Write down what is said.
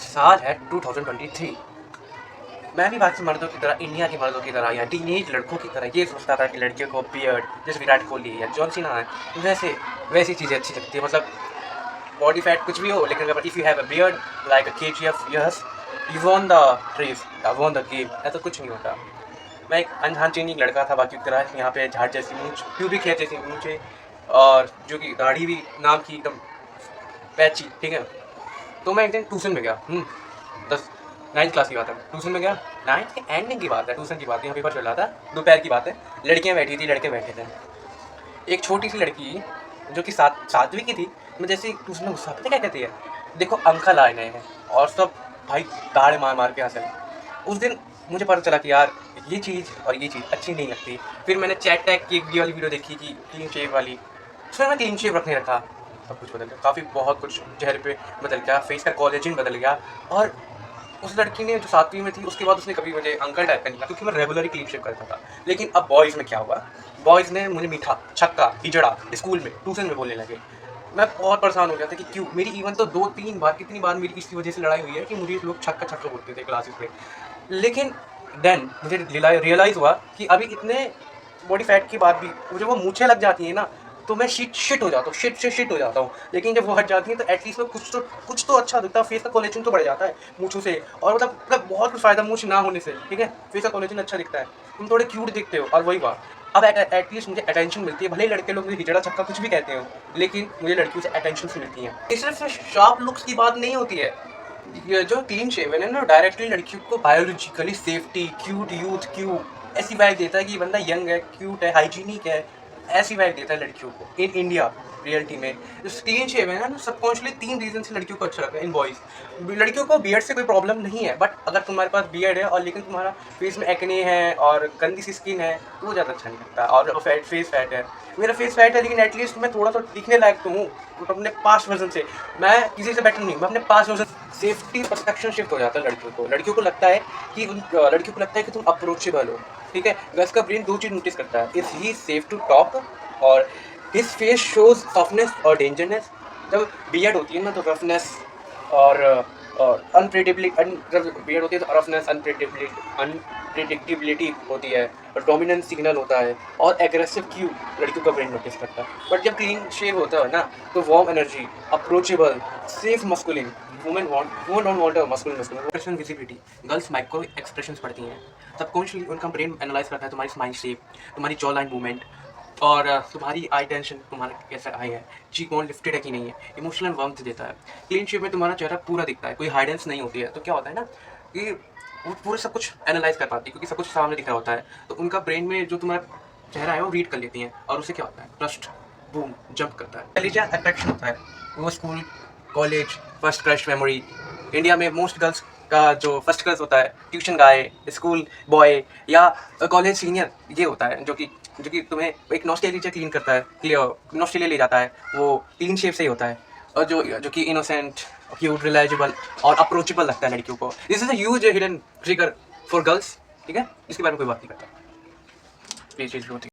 साल है 2023। मैं भी बाकी मर्दों की तरह, इंडिया के मर्दों की तरह या टीनेज लड़कों की तरह ये सोचता था कि लड़कियों को बियर्ड, जैसे विराट कोहली या जॉन सीना है, वैसी चीज़ें अच्छी लगती है। मतलब बॉडी फैट कुछ भी हो, लेकिन अगर if you have a beard like a KGF, yes you won the race, won the game. ऐसा कुछ नहीं होता। मैं एक अनहाइजीनिक लड़का था बाकी की तरह, यहाँ पे झाड़ जैसी मूंछ, प्यूबिक हेयर जैसी मूंछें, और जो कि दाढ़ी भी नाम की एकदम पैची, ठीक है। तो मैं एक दिन ट्यूशन में गया, 9th क्लास की बात है, ट्यूशन में गया, 9th के एंडिंग की बात है, ट्यूशन की बात है, यहाँ पेपर चल रहा था, दोपहर की बात है, लड़कियाँ बैठी थी, लड़के बैठे थे। एक छोटी सी लड़की जो कि सातवीं की थी, मैं जैसे ट्यूशन में गुस्सा, पता क्या कहती है, देखो अंकल आए नए हैं, और सब भाई ताड़े मार मार के हंसे। उस दिन मुझे पता चला कि यार ये चीज़ और ये चीज़ अच्छी नहीं लगती। फिर मैंने चैट टैग की एक वाली वीडियो देखी कि क्लीन शेव वाली, उसमें मैं क्लीन शेव रखने रखा, सब कुछ बदल गया, काफ़ी बहुत कुछ चेहरे पे बदल गया, फेस का कोलेजन बदल गया। और उस लड़की ने जो सातवीं में थी, उसके बाद उसने कभी मुझे अंकल टाइप का नहीं कहा, क्योंकि मैं रेगुलरली क्लीन शेव करता था। लेकिन अब बॉयज़ में क्या हुआ, बॉयज़ ने मुझे मीठा, छक्का, हिजड़ा स्कूल में, ट्यूशन में बोलने लगे। मैं बहुत परेशान हो गया था कि क्यों, मेरी इवन तो 2-3 बार, कितनी बार मेरी इसी वजह से लड़ाई हुई है कि मुझे लोग छक्का छक्का बोलते थे क्लासेस में। लेकिन देन मुझे रियलाइज़ हुआ कि अभी इतने बॉडी फैट की बात भी, मुझे वो मूछें लग जाती हैं ना, तो मैं शिट हो जाता हूँ, शिट हो जाता हूँ। लेकिन जब वो हट जाती है तो एटलीस्ट मैं कुछ तो अच्छा दिखता है, फेस का कोलेजन तो बढ़ जाता है मूँछों से। और मतलब बहुत कुछ फ़ायदा मूँछ ना होने से, ठीक है, फेस का कोलेजन अच्छा दिखता है, तुम थोड़े क्यूट दिखते हो। और वही बात, अब एटलीस्ट मुझे अटेंशन मिलती है, भले ही लड़के लोग मुझे हिजड़ा छक्का कुछ भी कहते हो, लेकिन मुझे लड़कियों से अटेंशन से मिलती है। ये सिर्फ शार्प लुक्स की बात नहीं होती है, ये जो क्लीन शेवन है ना, डायरेक्टली लड़कियों को बायोलॉजिकली सेफ्टी, क्यूट यूथ, ऐसी वाइब देता है कि बंदा यंग है, क्यूट है, हाइजीनिक है, ऐसी वाइब देता है लड़कियों को इन इंडिया रियलिटी में। जो क्लीन शेव है ना, सबकॉन्शियसली 3 रीजन से लड़कियों को अच्छा लगता है इन बॉयज़। लड़कियों को बियर्ड से कोई प्रॉब्लम नहीं है, बट अगर तुम्हारे पास बियर्ड है और लेकिन तुम्हारा फेस में एक्ने है और गंदी सी स्किन है, तो वो ज़्यादा अच्छा नहीं लगता। और फेस फैट है, मेरा फेस फैट है, लेकिन एटलीस्ट मैं थोड़ा सा दिखने लायक तो हूँ अपने पास्ट वर्जन से। मैं किसी से बेटर नहीं, मैं अपने past version. Safety perception shift हो जाता है लड़कियों को लगता है कि तुम अप्रोचेबल हो, ठीक है। गर्ल्स का ब्रेन 2 चीज़ नोटिस करता है, is he safe to talk, और हिज फेस शोज सॉफ्टनेस और डेंजरनेस। जब बियर्ड होती है ना, तो रफनेस और अनप्रेडिक्टेबिलिटी, जब बियर्ड होती है तो रफनेस, अनप्रेडिक्टेबिलिटी होती है, और डोमिनेंस सिग्नल होता है, और एग्रेसिव क्यू लड़कियों का ब्रेन नोटिस करता है। बट जब क्लीन शेव होता है ना, तो warm energy, approachable, safe masculine, women don't want a masculine expression visibility. Girls micro expressions पढ़ती हैं, सबकॉन्शियसली उनका ब्रेन एनालाइज करता है तुम्हारी स्माइल शेप, तुम्हारी जॉ लाइन मूवमेंट, और तुम्हारी आई टेंशन, तुम्हारा कैसा आई है, चीक बोन लिफ्टेड है कि नहीं है, इमोशनल वार्मथ देता है। क्लीन शेप में तुम्हारा चेहरा पूरा दिखता है, कोई हाइडेंस नहीं होती है। तो क्या होता है ना कि वो पूरे सब कुछ एनालाइज कर पाती है, क्योंकि सब कुछ सामने दिख रहा होता है। तो उनका ब्रेन में जो तुम्हारा चेहरा है वो रीड कर लेती हैं, और उससे क्या होता है, ट्रस्ट बूम जंप करता है, इंटेलिजेंस अट्रैक्शन होता है। वो school, college, first crush memory, India में मोस्ट गर्ल्स का जो फर्स्ट क्रश होता है, ट्यूशन गाय, स्कूल बॉय या कॉलेज सीनियर, ये होता है जो कि तुम्हें एक नॉस्टैल्जिया क्लीन करता है, नॉस्टैल्जिया ले जाता है, वो क्लीन शेप से ही होता है। और जो कि इनोसेंट, क्यूट, रिलायजेबल और अप्रोचेबल लगता है लड़कियों को। This is a huge hidden trigger for girls, ठीक है, इसके बारे में कोई बात नहीं करता। ये चीज़ होती है।